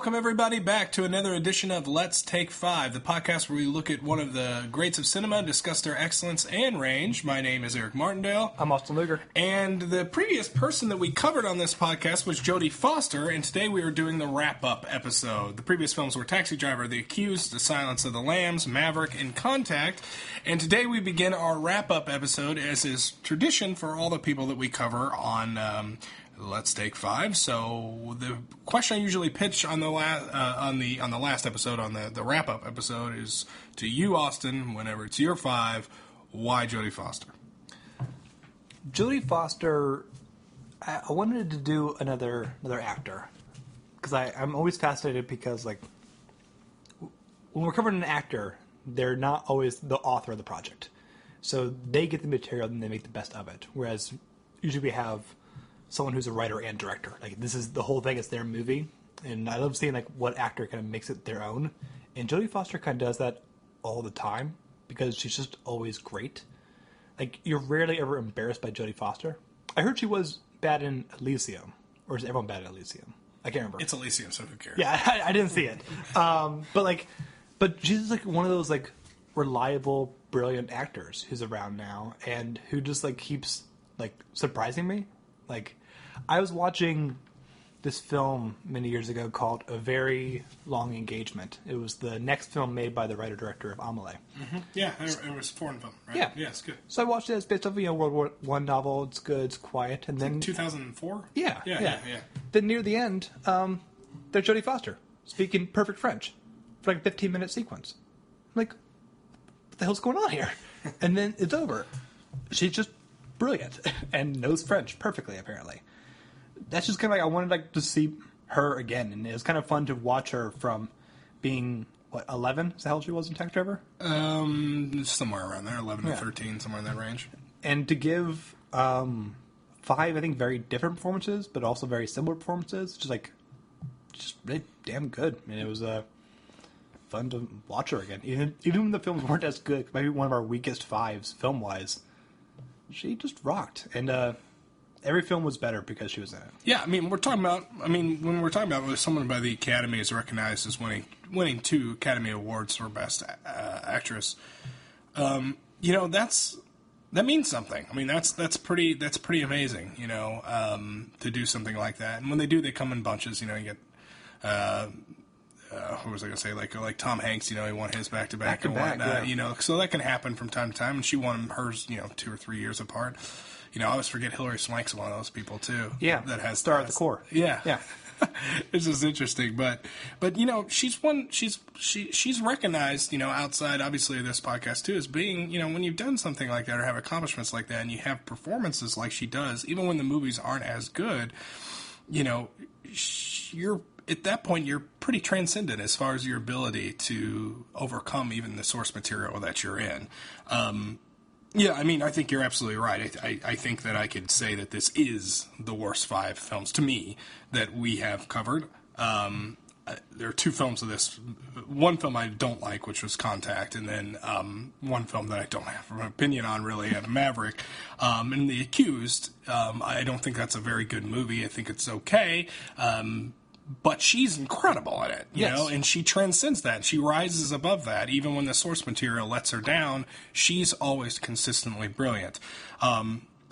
welcome everybody back to another edition of Let's Take 5, the podcast where we look at one of the greats of cinema, discuss their excellence and range. My name is Ray Martindale. I'm Austin Luger. And the previous person that we covered on this podcast was Jodie Foster, and today we are doing the wrap-up episode. The previous films were Taxi Driver, The Accused, The Silence of the Lambs, Maverick, and Contact. And today we begin our wrap-up episode, as is tradition for all the people that we cover on Let's Take 5. So the question I usually pitch on the last episode, on the wrap-up episode, is to you, Austin, whenever it's your 5, why Jodie Foster? Jodie Foster, I wanted to do another actor. Because I'm always fascinated because, like, when we're covering an actor, they're not always the author of the project. So they get the material and they make the best of it. Whereas usually we have someone who's a writer and director. Like, this is the whole thing, it's their movie. And I love seeing, like, what actor kind of makes it their own. And Jodie Foster kind of does that all the time because she's just always great. Like, you're rarely ever embarrassed by Jodie Foster. I heard she was bad in Elysium. Or is everyone bad in Elysium? I can't remember. It's Elysium, so who cares? Yeah, I didn't see it. But she's, like, one of those, like, reliable, brilliant actors who's around now and who just, like, keeps, like, surprising me. Like, I was watching this film many years ago called A Very Long Engagement. It was the next film made by the writer-director of Amelie. Mm-hmm. Yeah, it was a foreign film, right? Yeah. Yeah, it's good. So I watched it. It's based off, World War I novel. It's good. It's quiet. And then 2004? Yeah. Yeah. Then near the end, there's Jodie Foster speaking perfect French for like a 15-minute sequence. I'm like, what the hell's going on here? And then it's over. She's just brilliant and knows French perfectly, apparently. That's just kind of like, I wanted to see her again, and it was kind of fun to watch her from being 11? Is that how old she was in Taxi Driver? Somewhere around there, 11 to 13, somewhere in that range. And to give 5, I think, very different performances, but also very similar performances, just really damn good. I mean, it was fun to watch her again, even when the films weren't as good. Maybe one of our weakest 5s film wise. She just rocked, and every film was better because she was in it. Yeah, when we're talking about whether someone by the Academy is recognized as winning 2 Academy Awards for Best Actress, that means something. I mean, that's pretty amazing, to do something like that. And when they do, they come in bunches. You get. What was I going to say? Like Tom Hanks, he won his back-to-back and whatnot, yeah. So that can happen from time to time, and she won hers, 2 or 3 years apart. I always forget Hilary Swank's one of those people too. Yeah, that has star at the core. Yeah. It's just interesting, but she's recognized, outside obviously of this podcast too, as being, when you've done something like that or have accomplishments like that, and you have performances like she does, even when the movies aren't as good, you're. At that point, you're pretty transcendent as far as your ability to overcome even the source material that you're in. I think you're absolutely right. I think that I could say that this is the worst 5 films, to me, that we have covered. There are 2 films of this. One film I don't like, which was Contact, and then one film that I don't have an opinion on, really, Maverick. And The Accused, I don't think that's a very good movie. I think it's okay. But she's incredible at it, you know, and she transcends that. She rises above that. Even when the source material lets her down, she's always consistently brilliant.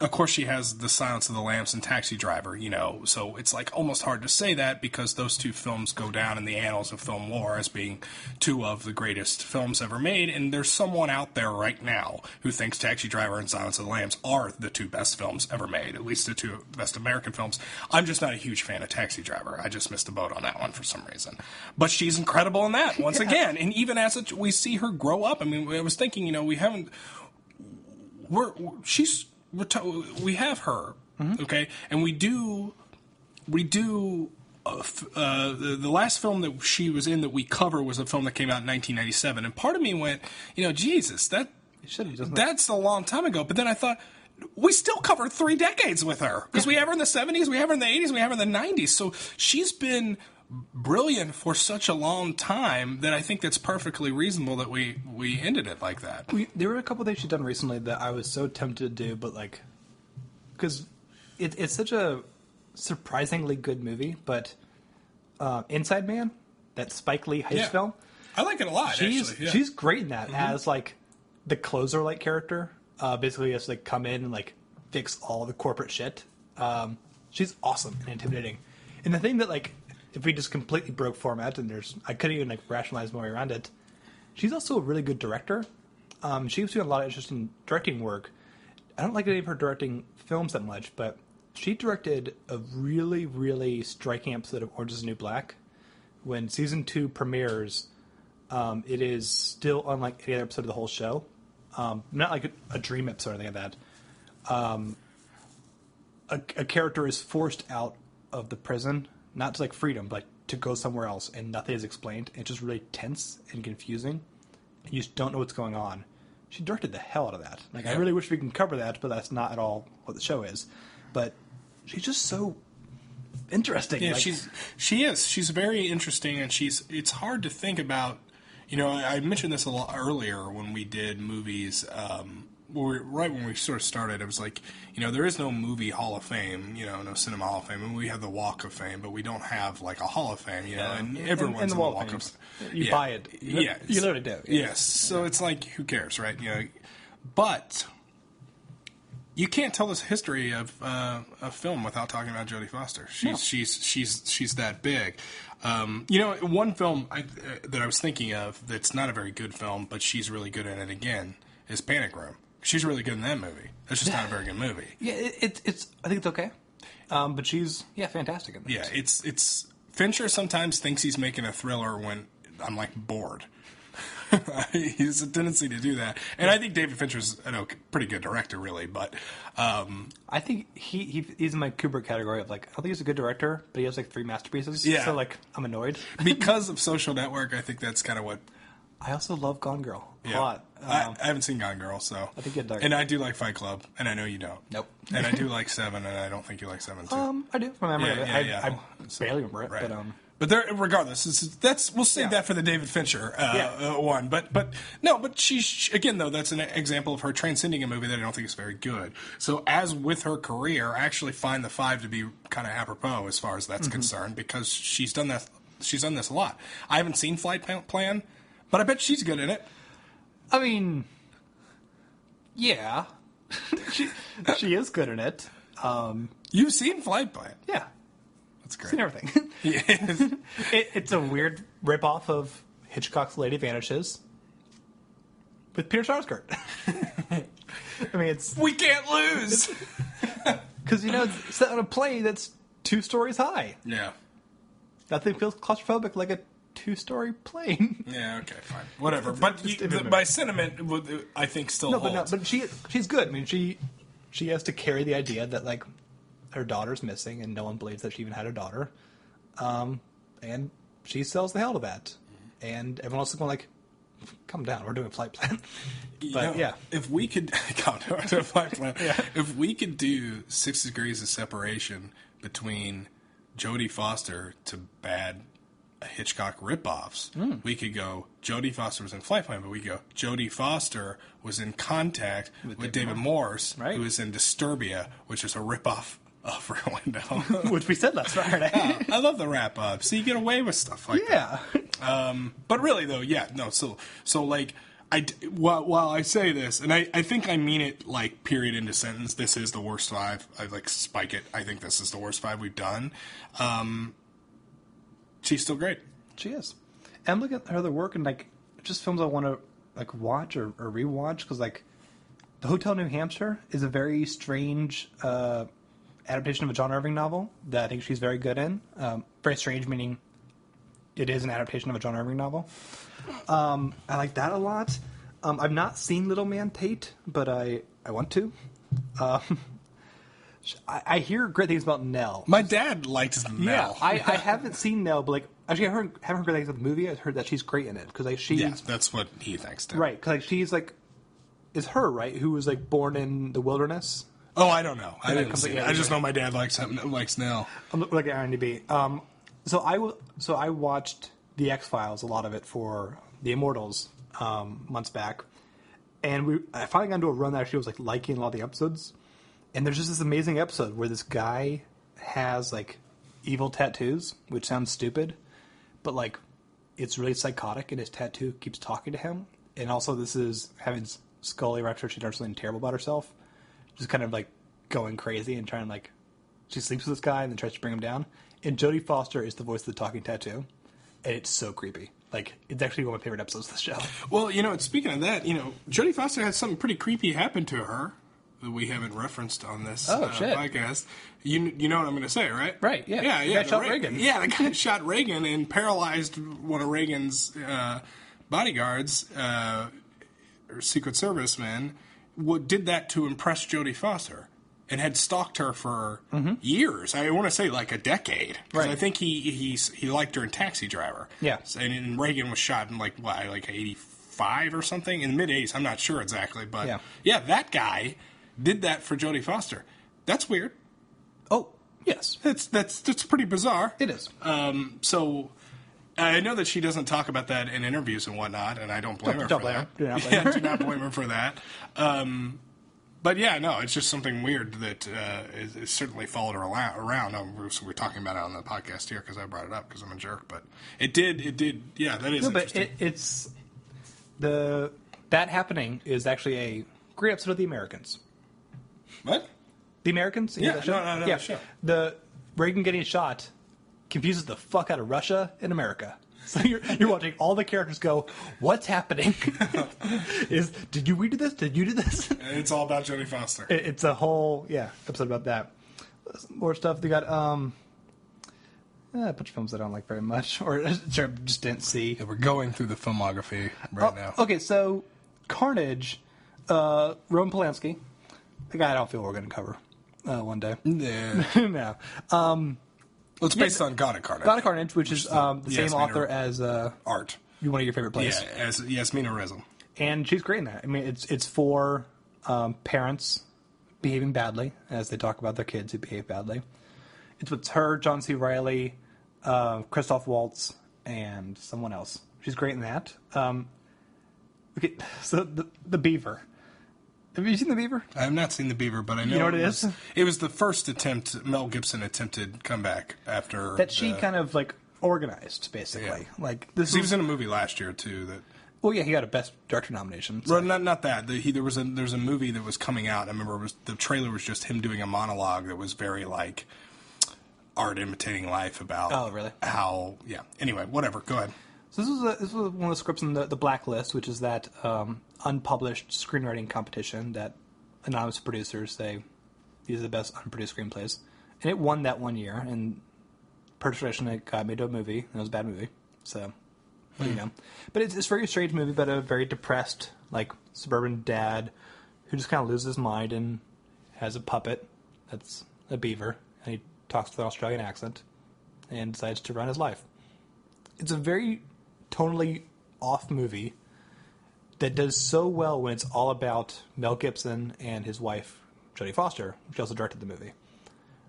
Of course, she has The Silence of the Lambs and Taxi Driver, so it's almost hard to say that because those 2 films go down in the annals of film lore as being 2 of the greatest films ever made, and there's someone out there right now who thinks Taxi Driver and Silence of the Lambs are the 2 best films ever made, at least the 2 best American films. I'm just not a huge fan of Taxi Driver. I just missed the boat on that one for some reason. But she's incredible in that, once again, and even as we see her grow up. I was thinking, we have her, okay, and we do. The last film that she was in that we cover was a film that came out in 1997, and part of me went, Jesus, that's a long time ago. But then I thought, we still covered 3 decades with her because we have her in the 70s, we have her in the 80s, we have her in the 90s. So she's been brilliant for such a long time that I think that's perfectly reasonable that we ended it like that. There were a couple things she'd done recently that I was so tempted to do, but because it's such a surprisingly good movie, but Inside Man, that Spike Lee heist film. I like it a lot. She's great in that as like the closer like character. Basically, has to like come in and like fix all the corporate shit. She's awesome and intimidating. And the thing that like, if we just completely broke format and I couldn't even like rationalize my way around it. She's also a really good director. She was doing a lot of interesting directing work. I don't like any of her directing films that much, but she directed a really, really striking episode of Orange is the New Black. When season 2 premieres, it is still unlike any other episode of the whole show. Not like a dream episode or anything like that. A character is forced out of the prison, not to like freedom, but to go somewhere else, and nothing is explained. It's just really tense and confusing, and you just don't know what's going on. She directed the hell out of that. Like, I really wish we can cover that, but that's not at all what the show is. But she's just so interesting. Yeah, she is. She's very interesting, and it's hard to think about. You know, I mentioned this a lot earlier when we did movies. Right when we sort of started, it was like, you know, there is no movie Hall of Fame, you know, no cinema Hall of Fame. And we have the Walk of Fame, but we don't have like a Hall of Fame, you know, and everyone's in the Walk of Fame. You buy it. You literally do. Yes. So it's like, who cares, right? You know, but you can't tell this history of a film without talking about Jodie Foster. She's that big. You know, one film that I was thinking of that's not a very good film, but she's really good in it again, is Panic Room. She's really good in that movie. It's just not a very good movie. Yeah, it's. I think it's okay, but she's fantastic in that. Yeah, it's Fincher sometimes thinks he's making a thriller when I'm like bored. He has a tendency to do that, and I think David Fincher's a pretty good director, really. But I think he's in my Kubrick category of like, I don't think he's a good director, but he has like 3 masterpieces. Yeah. So like, I'm annoyed because of Social Network. I think that's kind of what. I also love Gone Girl a lot. I haven't seen Gone Girl, so I think you'd like. And I do like Fight Club, and I know you don't. Nope. And I do like Seven, and I don't think you like Seven too. I do from memory. I So, barely remember it, right. but there, regardless, we'll save that for the David Fincher one. But she again though, that's an example of her transcending a movie that I don't think is very good. So as with her career, I actually find the 5 to be kind of apropos as far as that's concerned, because she's done that. She's done this a lot. I haven't seen Flight Plan, but I bet she's good in it. I mean, yeah, she is good in it. You've seen Flight Plan? Yeah. That's great. Seen everything. Yes. It's a weird ripoff of Hitchcock's Lady Vanishes with Peter Sarsgaard. I mean, we can't lose because it's set on a plane that's 2 stories high. Yeah. That thing feels claustrophobic like a 2-story plane. Yeah. Okay. Fine. Whatever. But my sentiment, I think, still holds. But she's good. I mean, she has to carry the idea that like her daughter's missing, and no one believes that she even had a daughter. And she sells the hell to that. And everyone else is going like, calm down, we're doing a Flight Plan. But if we could calm down to a Flight Plan, if we could do 6 degrees of separation between Jodie Foster to bad Hitchcock ripoffs, we could go Jodie Foster was in Flight Plan, but we go Jodie Foster was in Contact with David Morse, right, who was in Disturbia, which is a ripoff of Rear Window. Which we said last Friday. I love the wrap up. So you get away with stuff like that. But really though, so like while I say this, and I think I mean it like period into sentence, this is the worst 5. I like spike it. I think this is the worst 5 we've done. She's still great. She is. And I'm looking at her other work and like just films I want to like watch or rewatch, because like The Hotel New Hampshire is a very strange adaptation of a John Irving novel that I think she's very good in. Very strange, meaning it is an adaptation of a John Irving novel. I like that a lot. I've not seen Little Man Tate, but I want to. I hear great things about Nell. My dad likes Nell. Yeah, I haven't seen Nell, but like actually, haven't heard great things about the movie. I heard that she's great in it because like she's that's what he thinks too. Right, because like she's like is her right who was like born in the wilderness. Oh, I don't know. I didn't see it. I just know my dad likes Nell. I'm looking at IMDb. So I watched the X-Files, a lot of it for the Immortals months back, and I finally got into a run that actually was like liking a lot of the episodes. And there's just this amazing episode where this guy has like evil tattoos, which sounds stupid, but like it's really psychotic, and his tattoo keeps talking to him. And also, this is having Scully right after she does something terrible about herself, just kind of like going crazy and trying like she sleeps with this guy and then tries to bring him down. And Jodie Foster is the voice of the talking tattoo, and it's so creepy. Like, it's actually one of my favorite episodes of the show. Well, speaking of that, Jodie Foster had something pretty creepy happen to her that we haven't referenced on this podcast. You know what I'm going to say, right? Right, yeah. Yeah. The guy shot Reagan. Yeah, the guy shot Reagan and paralyzed one of Reagan's bodyguards, or Secret Service men, did that to impress Jodie Foster and had stalked her for years. I want to say like a decade. Right. I think he liked her in Taxi Driver. Yeah. And Reagan was shot in like 85 or something? In the mid-80s. I'm not sure exactly. But yeah, that guy did that for Jodie Foster. That's weird. Oh, yes. That's pretty bizarre. It is. So I know that she doesn't talk about that in interviews and whatnot, and I don't blame her for that. Do not blame her. Do not blame her for that. But yeah, no, it's just something weird that is certainly followed her around. We're talking about it on the podcast here because I brought it up because I'm a jerk. But it did. Yeah, that is interesting. But it's that happening is actually a great episode of The Americans. What? The Americans? Yeah, no, yeah. Sure. The Reagan getting shot confuses the fuck out of Russia and America. So you're watching all the characters go, what's happening? Did you redo this? Did you do this? It's all about Jodie Foster. It's a whole, episode about that. More stuff. They got, a bunch of films I don't like very much, or just didn't see. Yeah, we're going through the filmography right now. Okay, so Carnage, Roman Polanski, the guy I don't feel we're going to cover one day. Yeah. No. Well, it's based on God of Carnage. God of Carnage, which is the same author as Art. One of your favorite plays. Yeah, as Yasmina Reza. And she's great in that. I mean, it's for parents behaving badly, as they talk about their kids who behave badly. It's her, John C. Reilly, Christoph Waltz, and someone else. She's great in that. Okay, so the Beaver. Have you seen The Beaver? I have not seen The Beaver, but I know, you know what it is? It was the first attempt Mel Gibson attempted comeback after that she kind of like organized, basically. Yeah. Like he was in a movie last year too. Well, yeah, he got a Best Director nomination. So. Well, not that. There was a movie that was coming out. I remember the trailer was just him doing a monologue that was very like art imitating life about. Oh, really? How? Yeah. Anyway, whatever. Go ahead. So this was one of the scripts in the Blacklist, which is that unpublished screenwriting competition that anonymous producers say these are the best unproduced screenplays, and it won that one year. And per tradition, it got made to a movie, and it was a bad movie. So, what do you know? But it's a very strange movie about a very depressed, like suburban dad who just kind of loses his mind and has a puppet that's a beaver, and he talks with an Australian accent and decides to run his life. It's a very tonally off movie that does so well when it's all about Mel Gibson and his wife, Jodie Foster, which also directed the movie.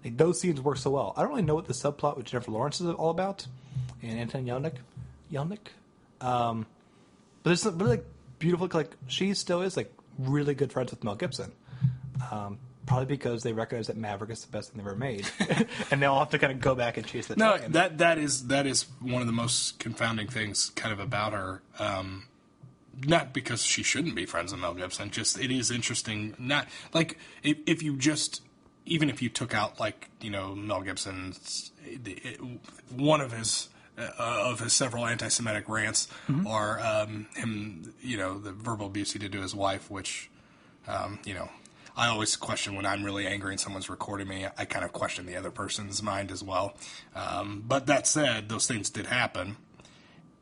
Like, those scenes work so well. I don't really know what the subplot with Jennifer Lawrence is all about, and Anton Yelnats. But it's really like, beautiful. Like, she still is like really good friends with Mel Gibson. Probably because they recognize that Maverick is the best thing they've ever made, and they'll have to kind of go back and chase the dragon. That is one of the most confounding things, kind of about her. Not because she shouldn't be friends with Mel Gibson, just it is interesting. Not like if you just even if you took out like Mel Gibson's one of his several anti-Semitic rants, or him the verbal abuse he did to his wife, which I always question when I'm really angry and someone's recording me. I kind of question the other person's mind as well. But that said, those things did happen.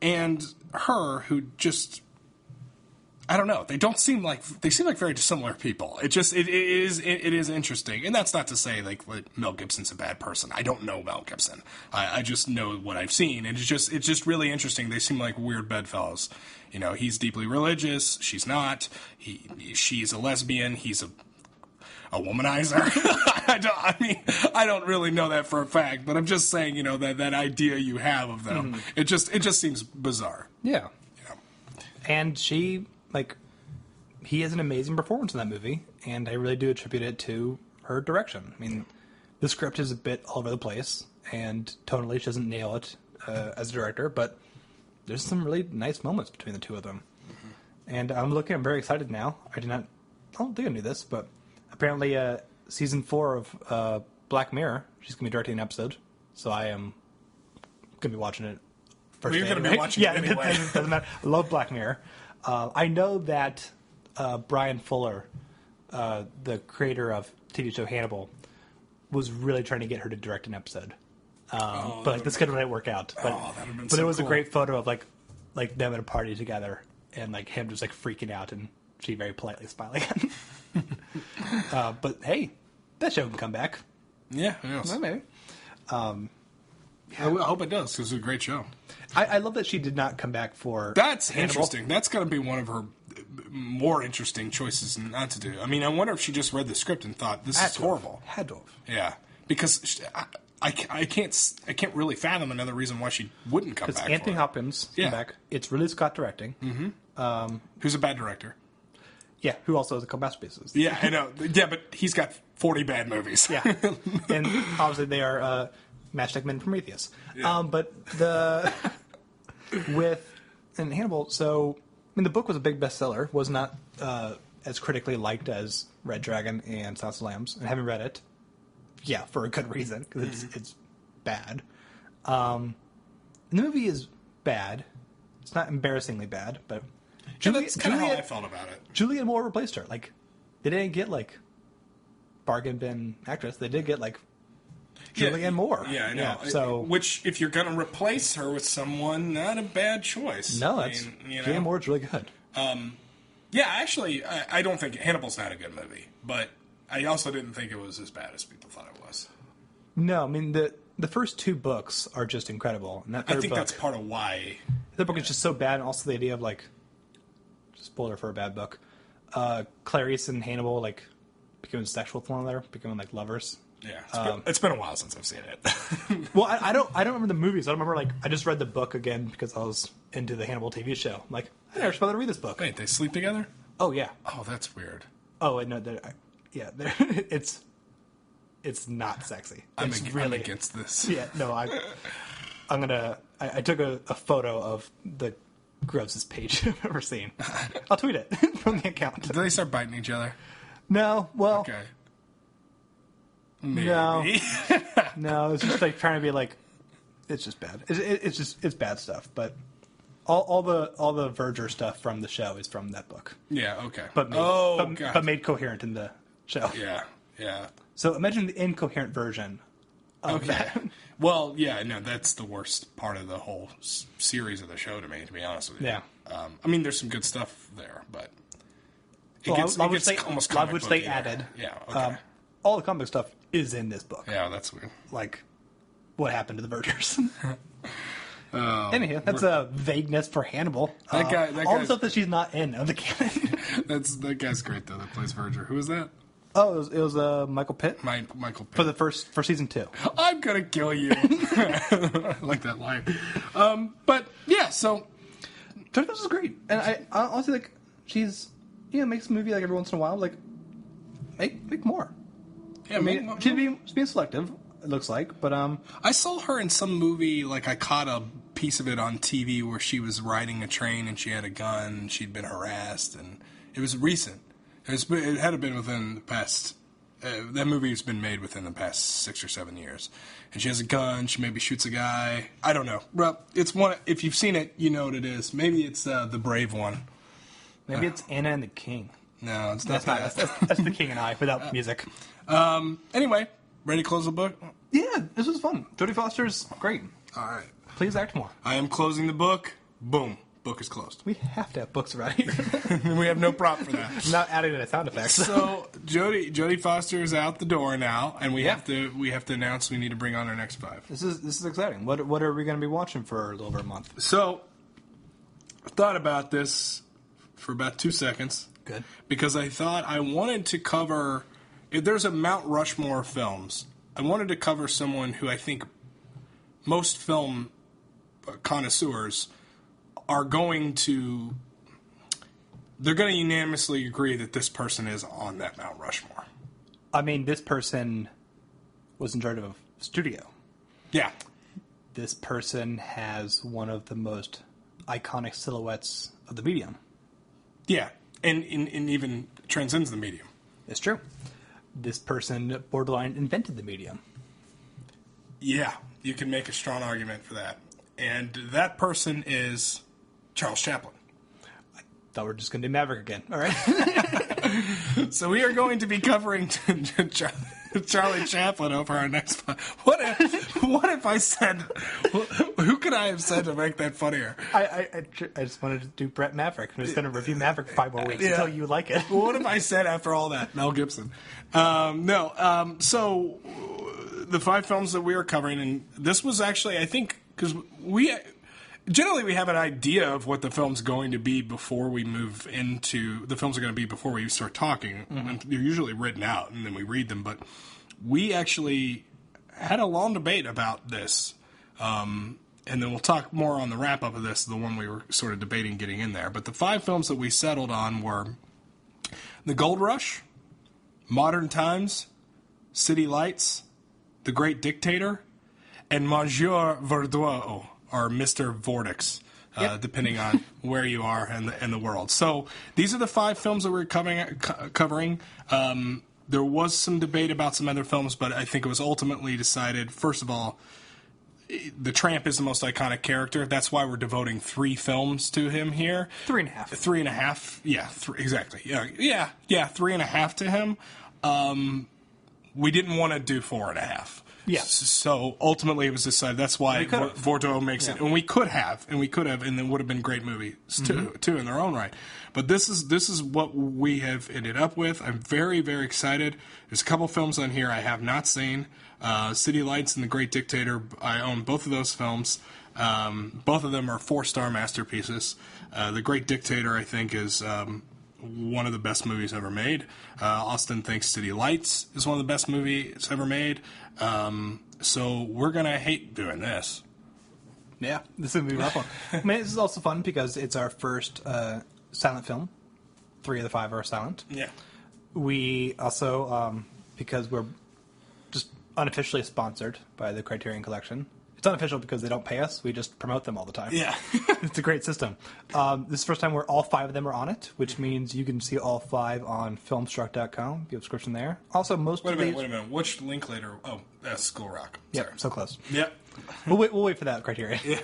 And her, who just, I don't know, they seem like very dissimilar people. It is interesting. And that's not to say like Mel Gibson's a bad person. I don't know Mel Gibson. I just know what I've seen. And it's just really interesting. They seem like weird bedfellows. He's deeply religious. She's not. She's a lesbian. He's a womanizer. I don't really know that for a fact, but I'm just saying, that idea you have of them. It just seems bizarre. Yeah. And she, he has an amazing performance in that movie, and I really do attribute it to her direction. I mean, the script is a bit all over the place, and tonally she doesn't nail it as a director, but there's some really nice moments between the two of them. And I'm very excited now. I don't think I knew this, but apparently season 4 of Black Mirror, she's going to be directing an episode. So I am going to be watching it first. Well, you're going to be watching it anyway. It doesn't matter. I love Black Mirror. I know that Brian Fuller, the creator of TV show Hannibal, was really trying to get her to direct an episode. But the schedule didn't work out. But it was a great photo of like them at a party together and like him just like freaking out and she very politely smiling. But hey, that show can come back. Yeah, yes. Well, maybe. I hope it does, because it's a great show. I love that she did not come back for That's Hannibal. interesting. That's going to be one of her more interesting choices not to do. I mean, I wonder if she just read the script and thought, this is horrible. Had to have. Yeah, because I can't really fathom another reason why she wouldn't come back. Because Anthony Hopkins come back. It's Ridley Scott directing. Mm-hmm. Who's a bad director? Yeah, who also has a couple masterpieces. Yeah, I know. Yeah, but he's got 40 bad movies. Yeah, and obviously they are match like Men from Prometheus. Yeah. But in Hannibal, so I mean, the book was a big bestseller. Was not as critically liked as Red Dragon and Silence of the Lambs. And having read it, yeah, for a good reason, because it's bad. The movie is bad. It's not embarrassingly bad, but that's kind of how I felt about it. Julianne Moore replaced her. Like, they didn't get like bargain bin actress. They did get like Julianne Moore. Yeah, I know. Yeah, so, which, if you're going to replace her with someone, not a bad choice. No, Julianne Moore's really good. Yeah, actually, I don't think Hannibal's not a good movie, but I also didn't think it was as bad as people thought it was. No, I mean the first 2 books are just incredible. And that third I think book, that's part of why. The book is just so bad, and also the idea of like, spoiler for a bad book, Clarice and Hannibal like becoming sexual with one another, becoming like lovers. Yeah, it's been a while since I've seen it. Well, I don't remember the movies. I don't remember, like, I just read the book again because I was into the Hannibal TV show. I'm like, I never supposed to read this book. Wait, they sleep together? Oh yeah. Oh, that's weird. Oh, no, it's not sexy. I'm against this. Yeah, no, I took a photo of the grossest page I've ever seen. I'll tweet it from the account. Did they start biting each other? No, well, okay. Maybe. No, it's just like trying to be like, it's just bad. It's bad stuff. But all the Verger stuff from the show is from that book. Yeah, okay. But made coherent in the show. Yeah. So imagine the incoherent version of that. Well, yeah, no, that's the worst part of the whole series of the show to me, to be honest with you. Yeah. I mean, there's some good stuff there, but it gets almost comic which booky they there. added. Yeah, okay. All the comic stuff is in this book. Yeah, that's weird. Like, what happened to the Vergers? Anyhow, that's a vagueness for Hannibal. That guy, all the stuff that she's not in of the canon. That guy's great though. That plays Verger. Who is that? Oh, it was Michael Pitt. Michael Pitt for season 2. I'm gonna kill you. I like that line. But yeah, so Jodie Foster's great, and I honestly like she's makes a movie like every once in a while. Like make more. Yeah, I mean, she's being selective. It looks like, but I saw her in some movie. Like I caught a piece of it on TV where she was riding a train and she had a gun and she'd been harassed, and it was recent. It had been within the past. That movie's been made within the past 6 or 7 years, and she has a gun. She maybe shoots a guy. I don't know. Well, it's one. If you've seen it, you know what it is. Maybe it's the Brave one. Maybe it's Anna and the King. No, it's not that's that. That's the King and I without music. Anyway, ready to close the book? Yeah, this was fun. Jodie Foster's great. All right. Please act more. I am closing the book. Boom. Book is closed. We have to have books around here. We have no prop for that. I'm not adding any sound effects. So Jodie Foster is out the door now, and we have to announce we need to bring on our next 5. This is exciting. What are we going to be watching for a little over a month? So I thought about this for about 2 seconds. Good. Because I thought I wanted to cover, if there's a Mount Rushmore of films, I wanted to cover someone who I think most film connoisseurs are going to unanimously agree that this person is on that Mount Rushmore. I mean, this person was in charge of a studio. Yeah. This person has one of the most iconic silhouettes of the medium. Yeah, and even transcends the medium. It's true. This person borderline invented the medium. Yeah, you can make a strong argument for that. And that person is Charles Chaplin. I thought we were just going to do Maverick again. All right. So we are going to be covering Charlie Chaplin over our next. What if I said? Who could I have said to make that funnier? I just wanted to do Brett Maverick. I'm just going to review Maverick 5 more weeks until you like it. Well, what if I said after all that Mel Gibson? No. So the 5 films that we are covering, and this was actually, I think, because we have an idea of what the film's going to be before we move into the films are going to be before we start talking. Mm-hmm. They're usually written out and then we read them, but we actually had a long debate about this. And then we'll talk more on the wrap up of this, the one we were sort of debating getting in there. But the 5 films that we settled on were The Gold Rush, Modern Times, City Lights, The Great Dictator, and Monsieur Verdoux, or Mr. Vortex, depending on where you are in the world. So these are the 5 films that we're covering. There was some debate about some other films, but I think it was ultimately decided, first of all, the Tramp is the most iconic character. That's why we're devoting 3 films to him here. 3.5. 3.5. Yeah, exactly. Yeah, 3.5 to him. We didn't want to do 4.5. Yeah. So ultimately, it was decided. That's why Vortex makes it, and we could have, and then would have been great movies too, in their own right. But this is what we have ended up with. I'm very, very excited. There's a couple films on here I have not seen. City Lights and The Great Dictator. I own both of those films. Both of them are 4-star masterpieces. The Great Dictator, I think, is one of the best movies ever made. Austin thinks City Lights is one of the best movies ever made. So we're going to hate doing this. Yeah, this is going to be a rough one. I mean, this is also fun because it's our first silent film. 3 of the 5 are silent. Yeah. We also, because we're just unofficially sponsored by the Criterion Collection. It's unofficial because they don't pay us. We just promote them all the time. Yeah. It's a great system. This is the first time where all 5 of them are on it, which means you can see all 5 on filmstruck.com. You have a subscription there. Also, Wait a minute. Which link later? Oh, that's School Rock. Yep, so close. Yep. We'll wait for that criteria. Yeah.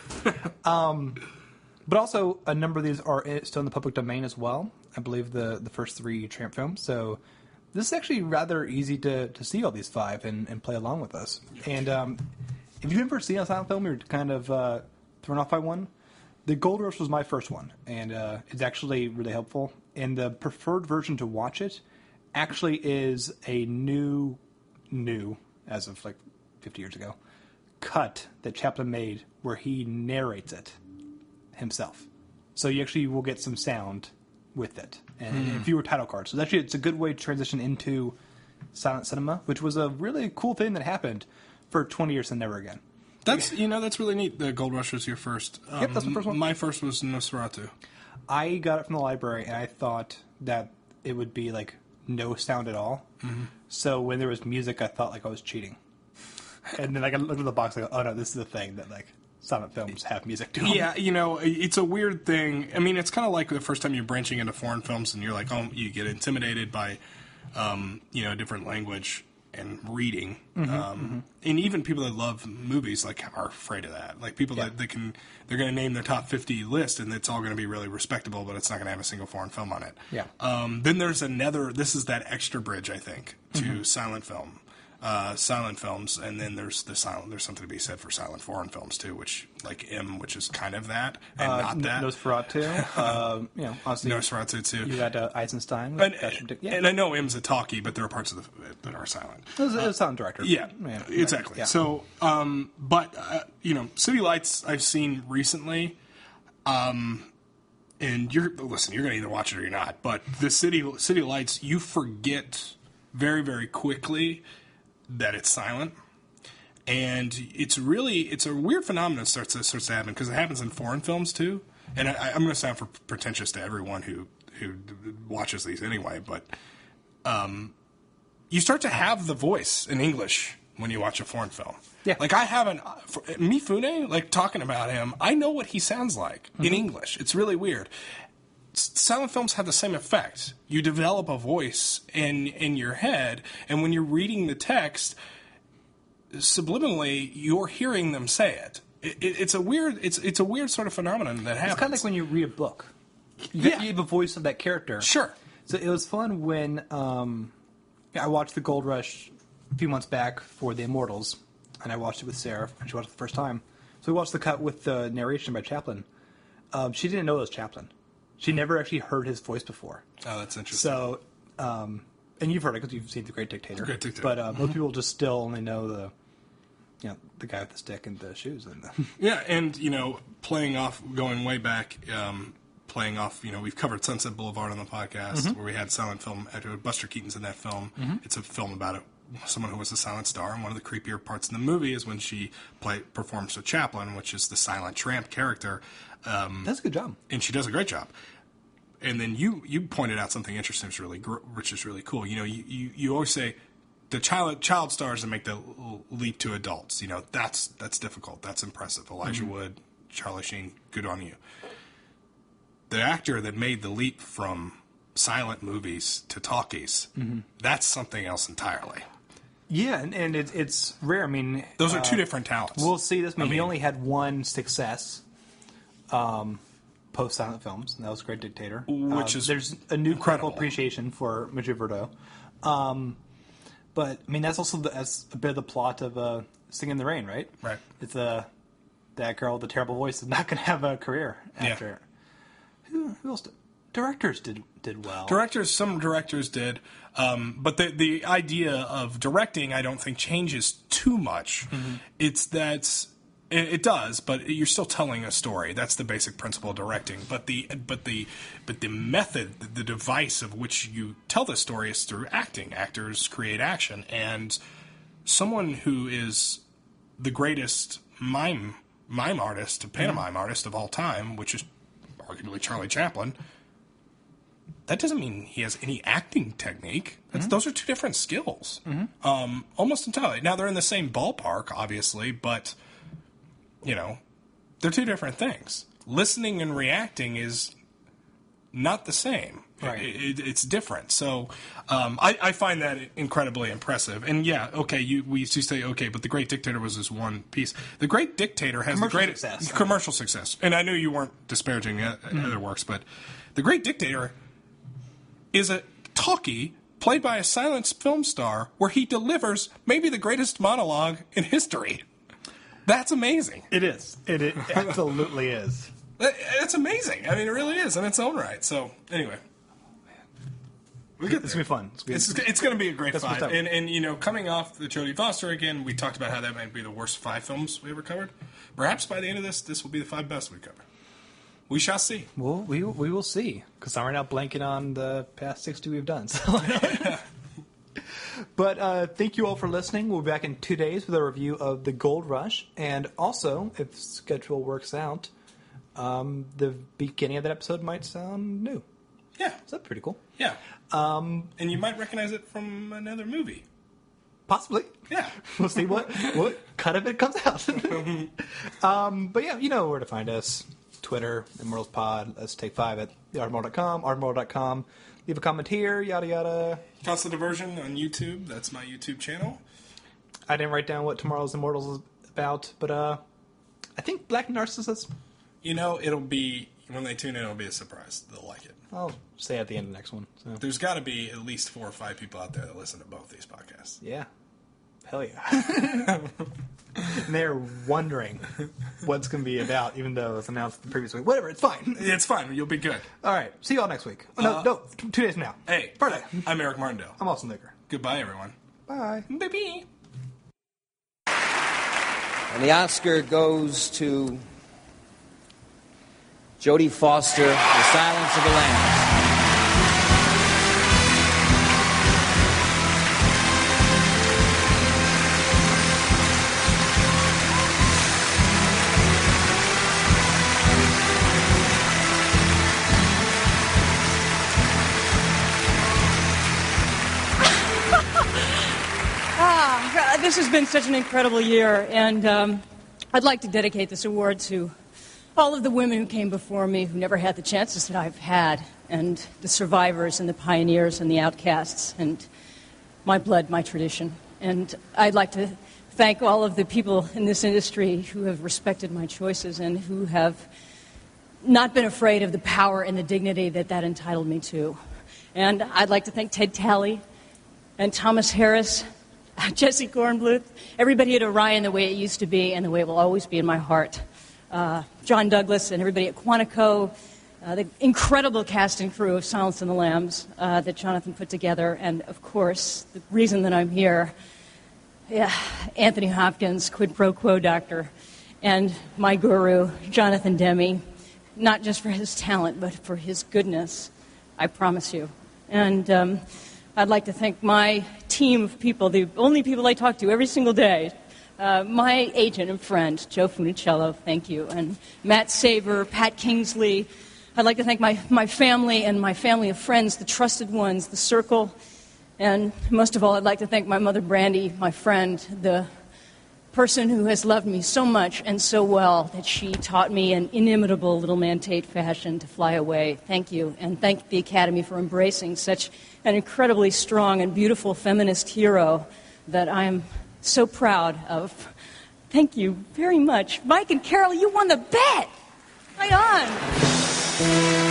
But also, a number of these are still in the public domain as well. I believe the first 3 Tramp films. So this is actually rather easy to see all these 5 and play along with us. And if you've ever seen a silent film, you're kind of thrown off by one. The Gold Rush was my first one, and it's actually really helpful. And the preferred version to watch it actually is a new, as of like 50 years ago, cut that Chaplin made where he narrates it himself. So you actually will get some sound with it, and fewer title cards. So it's a good way to transition into silent cinema, which was a really cool thing that happened for 20 years and never again. That's really neat. The Gold Rush was your first. Yep, that's my first one. My first was Nosferatu. I got it from the library, and I thought that it would be like no sound at all. Mm-hmm. So when there was music, I thought like I was cheating. And then I looked at the box, and I go, oh no, this is the thing that like silent films have music to them. Yeah, it's a weird thing. I mean, it's kind of like the first time you're branching into foreign films, and you're like, you get intimidated by, a different language and reading. And even people that love movies are afraid of that. Like people that they're going to name their top 50 list, and it's all going to be really respectable, but it's not going to have a single foreign film on it. Yeah. Then there's this is that extra bridge, I think, to silent film. Silent films, and then there's something to be said for silent foreign films too, which which is kind of that and not that. Nosferatu, obviously Nosferatu too. You got Eisenstein, and I know M's a talkie, but there are parts of it that are silent. It was a sound director. Yeah, exactly. Yeah. So, City Lights I've seen recently, and you're going to either watch it or you're not. But the City Lights, you forget very, very quickly that it's silent, and it's a weird phenomenon that starts to happen because it happens in foreign films too. And I'm going to sound pretentious to everyone who watches these anyway, but you start to have the voice in English when you watch a foreign film. Yeah. Like, I haven't... Mifune, like, talking about him, I know what he sounds like in English. It's really weird. Silent films have the same effect. You develop a voice in your head, and when you're reading the text, subliminally, you're hearing them say it. It's a weird sort of phenomenon that happens. It's kind of like when you read a book. You have a voice of that character. Sure. So it was fun when I watched The Gold Rush a few months back for the Immortals, and I watched it with Sarah, and she watched it the first time. So we watched the cut with the narration by Chaplin. She didn't know it was Chaplin. She never actually heard his voice before. Oh, that's interesting. So, and you've heard it because you've seen The Great Dictator. Great Dictator. But most people just still only know the guy with the stick and the shoes. Yeah, and, going way back, we've covered Sunset Boulevard on the podcast, where we had silent film. Buster Keaton's in that film. It's a film about someone who was a silent star, and one of the creepier parts in the movie is when she performs with Chaplin, which is the silent tramp character. That's a good job. And she does a great job. And then you pointed out something interesting, which is really cool. You always say the child stars that make the leap to adults. That's difficult. That's impressive. Elijah Wood, Charlie Sheen, good on you. The actor that made the leap from silent movies to talkies, that's something else entirely. Yeah, and it's rare. I mean, those are two different talents. We'll see this. He only had one success post-silent films, and that was Great Dictator. Which is there's a new incredible. critical appreciation for Mathieu Verdot. But, that's also that's a bit of the plot of Singing in the Rain, right? Right. It's that girl with the terrible voice is not going to have a career after it. Who else did? Directors did well. Some directors did. But the idea of directing, I don't think, changes too much. It's that... It does, but you're still telling a story. That's the basic principle of directing. But the method, the device of which you tell the story is through acting. Actors create action, and someone who is the greatest mime artist, pantomime artist of all time, which is arguably Charlie Chaplin, that doesn't mean he has any acting technique. Those are two different skills, almost entirely. Now they're in the same ballpark, obviously, but. They're two different things. Listening and reacting is not the same. Right. It's different. So I find that incredibly impressive. And we used to say, but The Great Dictator was this one piece. The Great Dictator has commercial success. And I knew you weren't disparaging other works, but The Great Dictator is a talkie played by a silent film star where he delivers maybe the greatest monologue in history. That's amazing. It is. It absolutely is. It's amazing. I mean, it really is in its own right. So, anyway. It's going to be fun. It's going to be a great five. And, coming off the Jodie Foster again, we talked about how that might be the worst 5 films we ever covered. Perhaps by the end of this will be the 5 best we cover. We shall see. Well, we will see. Because I'm right now blanking on the past 60 we've done. So. But thank you all for listening. We'll be back in 2 days with a review of The Gold Rush. And also, if schedule works out, the beginning of that episode might sound new. Yeah. So that's pretty cool. Yeah. And you might recognize it from another movie. Possibly. Yeah. We'll see what cut of it comes out. But yeah, you know where to find us. Twitter, Immortals Pod, Let's Take 5 at theartmortal.com, artmortal.com. Leave a comment here, yada yada. Constant Diversion on YouTube. That's my YouTube channel. I didn't write down what Tomorrow's Immortals is about, but I think Black Narcissus. It'll be, when they tune in, it'll be a surprise. They'll like it. I'll say at the end of the next one. So. There's got to be at least 4 or 5 people out there that listen to both these podcasts. Yeah. Hell yeah. And they're wondering what's going to be about, even though it's announced the previous week. Whatever, it's fine. It's fine. You'll be good. All right. See you all next week. No, 2 days from now. Hey. Friday. I'm Eric Martindale. I'm Austin Licker. Goodbye, everyone. Bye. Baby. And the Oscar goes to Jodie Foster, The Silence of the Lambs. this has been such an incredible year, and I'd like to dedicate this award to all of the women who came before me who never had the chances that I've had, and the survivors and the pioneers and the outcasts, and my blood, my tradition. And I'd like to thank all of the people in this industry who have respected my choices and who have not been afraid of the power and the dignity that entitled me to. And I'd like to thank Ted Talley and Thomas Harris, Jesse Kornbluth, everybody at Orion the way it used to be and the way it will always be in my heart. John Douglas and everybody at Quantico, the incredible cast and crew of Silence of the Lambs that Jonathan put together, and of course, the reason that I'm here, Anthony Hopkins, quid pro quo doctor, and my guru, Jonathan Demme, not just for his talent, but for his goodness, I promise you. And I'd like to thank my team of people, the only people I talk to every single day, my agent and friend, Joe Funicello, thank you, and Matt Saber, Pat Kingsley. I'd like to thank my family and my family of friends, the trusted ones, the circle, and most of all, I'd like to thank my mother, Brandy, my friend, the person who has loved me so much and so well that she taught me in inimitable Little Man Tate fashion to fly away. Thank you, and thank the Academy for embracing such an incredibly strong and beautiful feminist hero that I'm so proud of. Thank you very much. Mike and Carol, you won the bet! Right on!